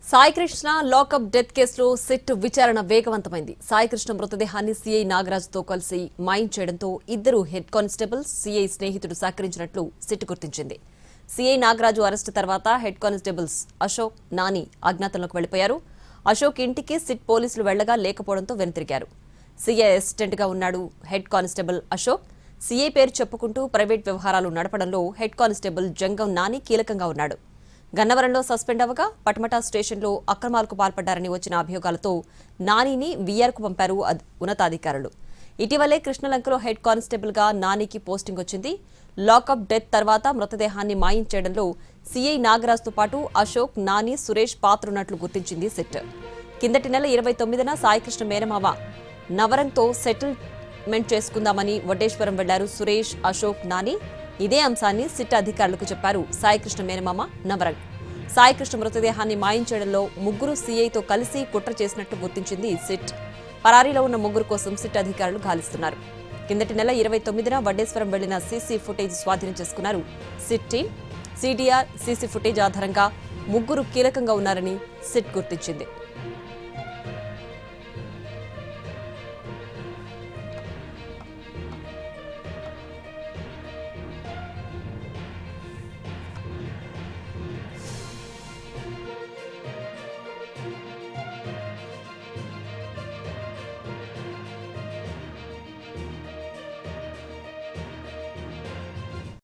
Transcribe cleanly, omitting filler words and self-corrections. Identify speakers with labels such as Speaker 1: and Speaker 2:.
Speaker 1: Saikrishna lockup death కేసులో SIT విచారణ వేగవంతమైంది. సాయికృష్ణ మృతదేహాన్ని సీఐ నాగరాజుతో కలిసి మైన్ చేయడంతో ఇద్దరు హెడ్ కానిస్టేబుల్ సీఐ స్నేహితుడు సహకరించినట్లు సిట్ గుర్తించింది. సీఐ నాగరాజు అరెస్టు తర్వాత హెడ్ కానిస్టేబుల్స్ అశోక్, నాని అజ్ఞాతంలోకి వెళ్లిపోయారు. అశోక్ ఇంటికి సిట్ పోలీసులు వెళ్లగా లేకపోవడంతో వెనుతిరిగారు. సీఐ అసిస్టెంట్గా ఉన్నాడు హెడ్ కానిస్టేబుల్ అశోక్. సీఐ పేరు చెప్పుకుంటూ ప్రైవేట్ వ్యవహారాలు నడపడంలో హెడ్ కానిస్టేబుల్ జంగం నాని కీలకంగా ఉన్నాడు. గన్నవరంలో సస్పెండ్ అవ్వగా పటమట స్టేషన్లో అక్రమాలకు పాల్పడ్డారని వచ్చిన అభియోగాలతో నానిని వీఆర్కు పంపారు ఉన్నతాధికారులు. ఇటీవలే కృష్ణలంకలో హెడ్ కానిస్టేబుల్గా నానికి పోస్టింగ్ వచ్చింది. లాకప్ డెత్ తర్వాత మృతదేహాన్ని మాయం చేయడంలో సీఐ నాగరాజ్తో పాటు అశోక్, నాని, సురేష్ పాత్రున్నట్లు గుర్తించింది సిట్. కిందటి నెల 29న సాయికృష్ణ మేనమావ నవరంగ్తో సెటిల్మెంట్ చేసుకుందామని వడ్డేశ్వరం వెళ్లారు సురేష్, అశోక్, నాని. ఇదే అంశాన్ని సిట్ అధికారులకు చెప్పారు సాయికృష్ణ మేనమామ నవరంగ్. సాయికృష్ణ మృతదేహాన్ని మాయం చేయడంలో ముగ్గురు సీఐతో కలిసి కుట్ర చేసినట్టు గుర్తించింది సిట్. పరారీలో ఉన్న ముగ్గురు కోసం సిట్ అధికారులు గాలిస్తున్నారు. కిందటి నెల 29న వడ్డేశ్వరం వెళ్లిన సీసీ ఫుటేజ్ స్వాధీనం చేసుకున్నారు SIT team. CDR, CC footage ఆధారంగా ముగ్గురు కీలకంగా ఉన్నారని సిట్ గుర్తించింది.